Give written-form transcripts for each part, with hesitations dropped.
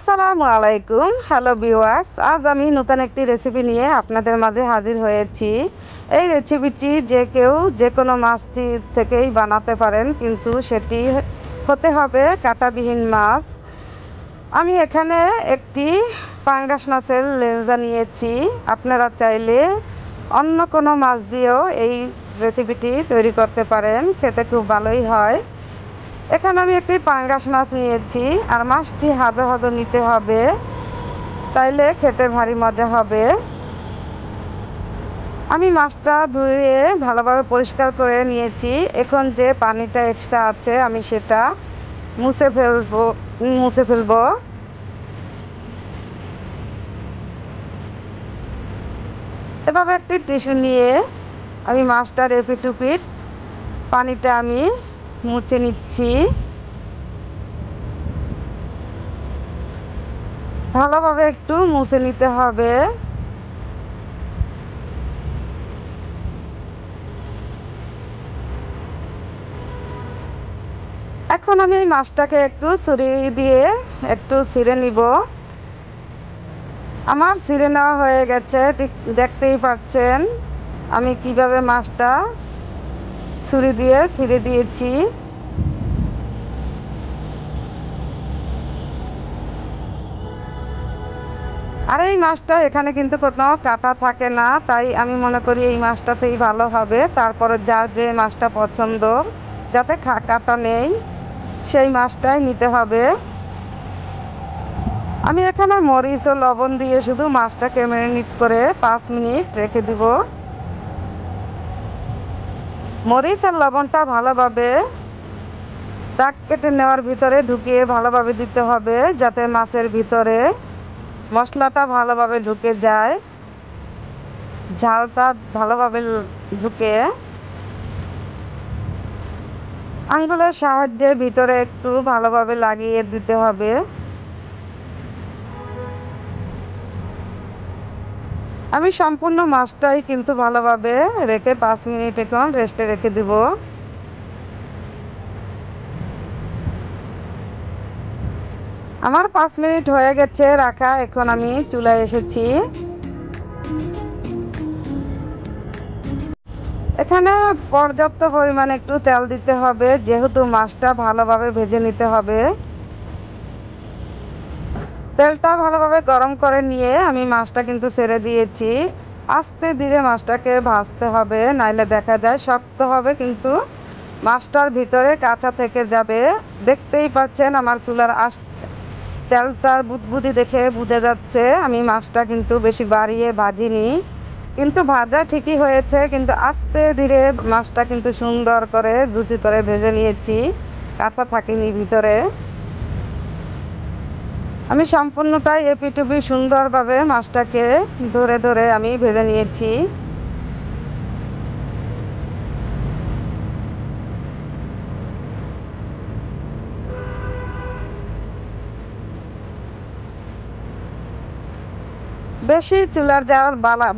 আসসালামু আলাইকুম, hello viewers. আজ আমি নতুন একটি রেসিপি নিয়ে আপনাদের মাঝে হাজির হয়েছি। এই রেসিপিটি যে কেউ যে কোনো মাছ থেকেই বানাতে পারেন, কিন্তু সেটি হতে হবে কাঁটাবিহীন মাছ। আমি এখানে একটি পাঙ্গাস মাছের লেজা নিয়েছি। আপনারা চাইলে অন্য কোনো মাছ দিয়েও এই রেসিপিটি তৈরি করতে পারেন, খেতে খুব ভালোই হয়। এখানে আমি একটি পাঙ্গাস মাছ নিয়েছি, আর মাছটি হাজো হাজো নিতে হবে, তাইলে খেতে ভারী মজা হবে। আমি মাছটা ধুয়ে ভালোভাবে পরিষ্কার করে নিয়েছি। এখন যে পানিটা এক্সট্রা আছে আমি সেটা মুছে ফেলবো। এভাবে একটি টিস্যু নিয়ে আমি মাছটার এপিট ওপিট পানিটা আমি মুছে নিচ্ছি। ভালোভাবে একটু মুছে নিতে হবে। এখন আমি এই মাছটাকে একটু ছুরি দিয়ে একটু ছিঁড়ে নিব। আমার ছিঁড়ে নেওয়া হয়ে গেছে, দেখতেই পাচ্ছেন আমি কিভাবে মাছটা ছুরি দিয়ে ছিঁড়ে দিয়েছি। আর এই মাছটা এখানে কিন্তু কোনো কাঁটা থাকে না, তাই আমি মনে করি এই মাছটাতেই ভালো হবে। তারপরে যার যে মাছটা পছন্দ, যাতে কাঁটা নেই, সেই মাছটাই নিতে হবে। আমি এখানে মরিচ ও লবণ দিয়ে শুধু মাছটাকে ম্যারিনেট করে 5 মিনিট রেখে দিব। মরিচ আর লবণটা ভালোভাবে দাগ কেটে নেওয়ার ভিতরে ঢুকিয়ে ভালোভাবে দিতে হবে, যাতে মাছের ভিতরে মশলাটা ভালোভাবে ঢুকে যায়, ঝালটা ভালোভাবে ঢুকে। আঙুলের সাহায্যে ভিতরে একটু ভালোভাবে লাগিয়ে দিতে হবে। আমি সম্পূর্ণ মাছটাই কিন্তু ভালোভাবে রেখে 5 মিনিট এখন রেস্টে রেখে দিব। আমার 5 মিনিট হয়ে গেছে রাখা। এখন আমি চুলায় এসেছি। এখানে পর্যাপ্ত পরিমাণে একটু তেল দিতে হবে, যেহেতু মাছটা ভালোভাবে ভেজে নিতে হবে। তেলটা ভালোভাবে গরম করে নিয়ে আমি মাছটা কিন্তু ছেড়ে দিয়েছি। আস্তে ধীরে মাছটাকে ভাজতে হবে, নাইলে দেখা যায় শক্ত হবে, কিন্তু মাছটার ভিতরে কাঁচা থেকে যাবে। দেখতেই পাচ্ছেন আমার চুলার তেলটার বুদবুদি দেখে বুঝে যাচ্ছে আমি মাছটা কিন্তু বেশি বাড়িয়ে ভাজিনি, কিন্তু ভাজা ঠিকই হয়েছে, কিন্তু আস্তে ধীরে মাছটা কিন্তু সুন্দর করে জুসি করে ভেজে নিয়েছি, কাঁচা থাকেনি ভিতরে। আমি সম্পূর্ণটাই এপিটুপি সুন্দরভাবে মাছটাকে ধরে ধরে আমি ভেজে নিয়েছি। বেশি চুলার জাল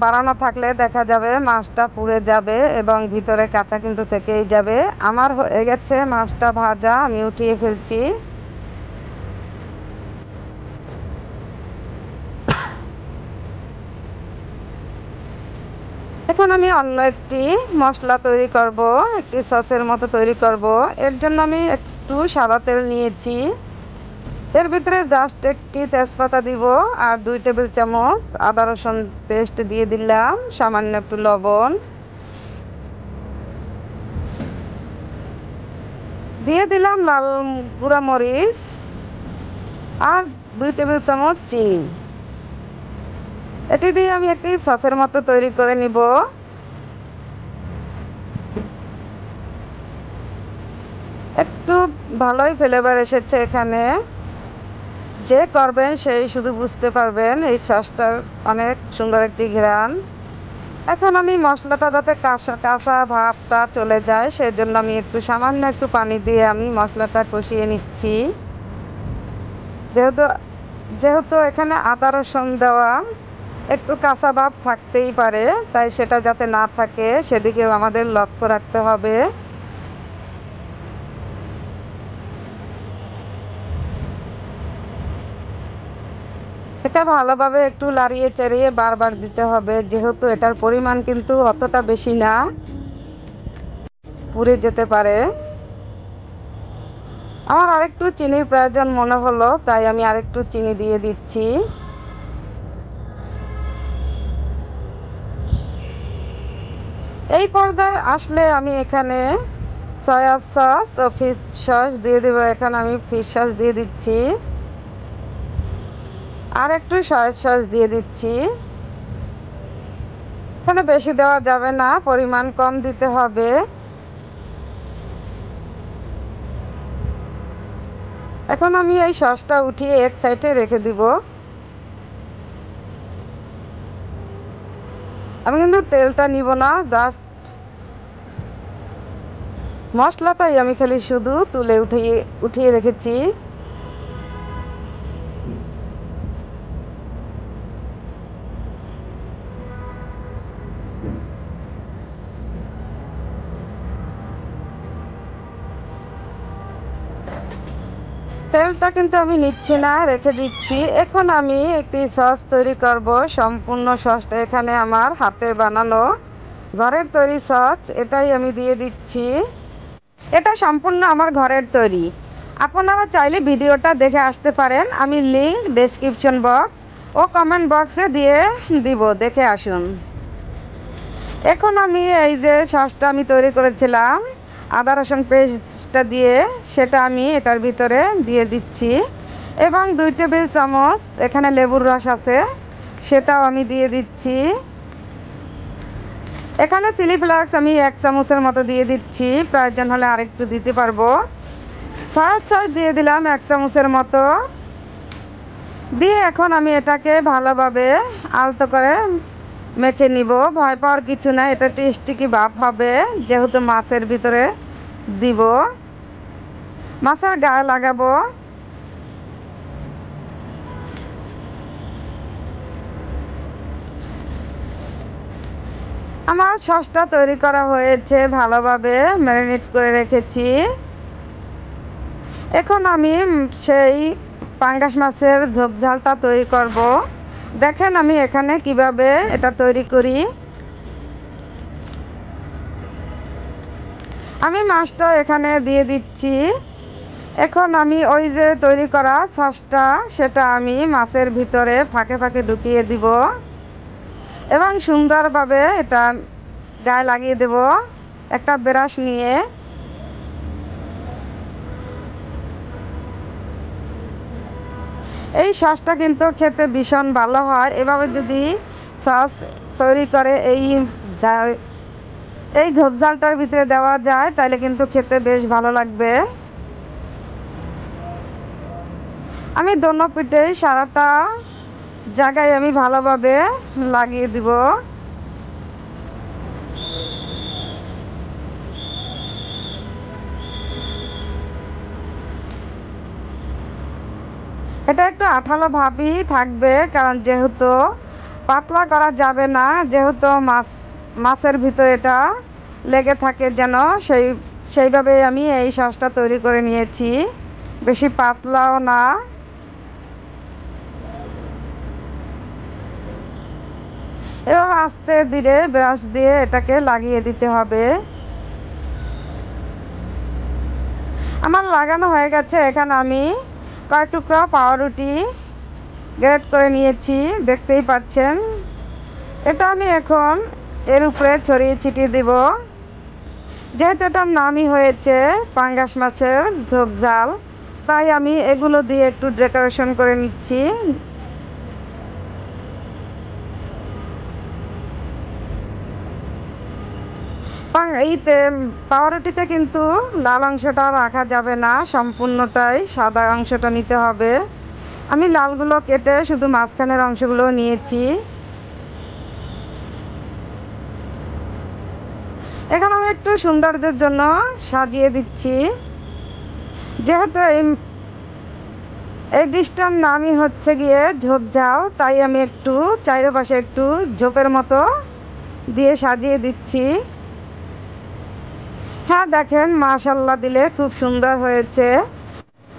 বাড়ানো থাকলে দেখা যাবে মাছটা পুড়ে যাবে এবং ভিতরে কাঁচা কিন্তু থেকেই যাবে। আমার হয়ে গেছে মাছটা ভাজা, আমি উঠিয়ে ফেলছি। এখন আমি অন্য একটি মশলা তৈরি করব, একটি সসের মতো তৈরি করব। এর জন্য আমি একটু সাদা তেল নিয়েছি। এর ভিতরে জাস্ট একটি তেজপাতা দিব, আর 2 টেবিল চামচ আদা রসুন পেস্ট দিয়ে দিলাম, সামান্য একটু লবণ দিয়ে দিলাম, লাল গুঁড়া মরিচ, আর 2 টেবিল চামচ চিনি। এটি দিয়ে আমি একটি সসের মতো তৈরি করে নিব। একটু ভালোই ফ্লেভার এসেছে এখানে। যে করবেন সেই শুধু বুঝতে পারবেন এই সসটার অনেক সুন্দর একটি ঘ্রাণ। এখন আমি মশলাটা যাতে কাঁচা কাঁচা ভাবটা চলে যায়, সেজন্য আমি সামান্য একটু পানি দিয়ে আমি মশলাটা কষিয়ে নিচ্ছি। যেহেতু যেহেতু এখানে আদা রসুন দেওয়া, একটু কাঁচা ভাব থাকতেই পারে, তাই সেটা যাতে না থাকে সেদিকেও আমাদের লক্ষ্য রাখতে হবে। এটা ভালোভাবে একটু লাড়িয়ে চাড়িয়ে বারবার দিতে হবে, যেহেতু এটার পরিমাণ কিন্তু অতটা বেশি না, পুড়ে যেতে পারে। আমার আরেকটু চিনির প্রয়োজন মনে হলো, তাই আমি আরেকটু চিনি দিয়ে দিচ্ছি। এই পর্যায়ে আসলে আমি এখানে সয়া সস ও ফিশ সস দিয়ে দেবো। এখানে আমি ফিশ সস দিয়ে দিচ্ছি, আর একটু সয়া সস দিয়ে দিচ্ছি। এখানে বেশি দেওয়া যাবে না, পরিমাণ কম দিতে হবে। এখন আমি এই সসটা উঠিয়ে এক সাইডে রেখে দিব। আমি কিন্তু তেলটা নিব না, জাস্ট মশলাটাই আমি খালি শুধু তুলে উঠিয়ে রেখেছি। তেলটা কিন্তু আমি নিচ্ছি না, রেখে দিচ্ছি। এখন আমি একটি সস তৈরি করব। সম্পূর্ণ সসটা এখানে আমার হাতে বানানো ঘরের তৈরি সস, এটাই আমি দিয়ে দিচ্ছি। এটা সম্পূর্ণ আমার ঘরের তৈরি। আপনারা চাইলে ভিডিওটা দেখে আসতে পারেন, আমি লিংক ডেসক্রিপশন বক্স ও কমেন্ট বক্সে দিয়ে দিব, দেখে আসুন। এখন আমি এই যে সসটা আমি তৈরি করেছিলাম আদা রসুন পেস্টটা দিয়ে, সেটা আমি এটার ভিতরে দিয়ে দিচ্ছি। এবং 2 টেবিল চামচ এখানে লেবুর রস আছে, সেটাও আমি দিয়ে দিচ্ছি। এখানে চিলি ফ্লেক্স আমি 1 চামচের মতো দিয়ে দিচ্ছি, প্রয়োজন হলে আরেকটু দিতে পারবো। সয়া সস দিয়ে দিলাম 1 চামচের মতো দিয়ে, এখন আমি এটাকে ভালোভাবে আলতো করে মেখে নিব। ভয় পাওয়ার কিছু না, এটা টেস্টি ভাব হবে, যেহেতু মাছের ভিতরে দিব, মাছের গায়ে লাগাবো। আমার সসটা তৈরি করা হয়েছে, ভালোভাবে ম্যারিনেট করে রেখেছি। এখন আমি সেই পাঙ্গাস মাছের ঝোপঝালটা তৈরি করব। দেখেন আমি এখানে কিভাবে এটা তৈরি করি। আমি মাছটা এখানে দিয়ে দিচ্ছি। এখন আমি ওই যে তৈরি করা সসটা, সেটা আমি মাছের ভিতরে ফাঁকে ফাঁকে ঢুকিয়ে দিব এবং সুন্দরভাবে এটা গায়ে লাগিয়ে দেব একটা ব্রাশ নিয়ে। এই সসটা কিন্তু খেতে ভীষণ ভালো হয়। এভাবে যদি সস তৈরি করে এই ঝোপঝালটার ভিতরে দেওয়া যায়, তাহলে কিন্তু খেতে বেশ ভালো লাগবে। আমি দোনো পিঠেই সারাটা জায়গায় আমি ভালোভাবে লাগিয়ে দিব। এটা একটু আঠালো ভাবই থাকবে, কারণ যেহেতু পাতলা করা যাবে না, যেহেতু মাছের ভিতরে এটা লেগে থাকে, যেন সেইভাবে আমি এই সসটা তৈরি করে নিয়েছি, বেশি পাতলাও না। এবং আস্তে ধীরে ব্রাশ দিয়ে এটাকে লাগিয়ে দিতে হবে। আমার লাগানো হয়ে গেছে। এখানে আমি কয় টুকরা পাউরুটি গ্রেট করে নিয়েছি, দেখতেই পাচ্ছেন। এটা আমি এখন এর উপরে ছড়িয়ে ছিটিয়ে দেব। যেহেতু এটার নামই হয়েছে পাঙ্গাস মাছের ঝোপঝাল, তাই আমি এগুলো দিয়ে একটু ডেকোরেশন করে নিচ্ছি। এইতে পাউরুটিতে কিন্তু লাল অংশটা রাখা যাবে না, সম্পূর্ণটাই সাদা অংশটা নিতে হবে। আমি লালগুলো কেটে শুধু মাঝখানের অংশগুলো নিয়েছি। এখন আমি একটু সৌন্দর্যের জন্য সাজিয়ে দিচ্ছি। যেহেতু এই ডিশটার নামই হচ্ছে গিয়ে ঝোপঝাল, তাই আমি একটু চারপাশে একটু ঝোপের মতো দিয়ে সাজিয়ে দিচ্ছি। হ্যাঁ দেখেন, মাশাআল্লাহ দিলে খুব সুন্দর হয়েছে।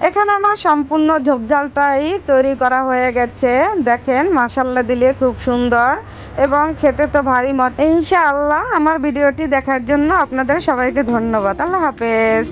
এখানে আমার সম্পূর্ণ ঝোপঝালটাই তৈরি করা হয়ে গেছে। দেখেন মাশাআল্লাহ দিলে খুব সুন্দর এবং খেতে তো ভারী মজা। ইনশাআল্লাহ আমার ভিডিওটি দেখার জন্য আপনাদের সবাইকে ধন্যবাদ। আল্লাহ হাফেজ।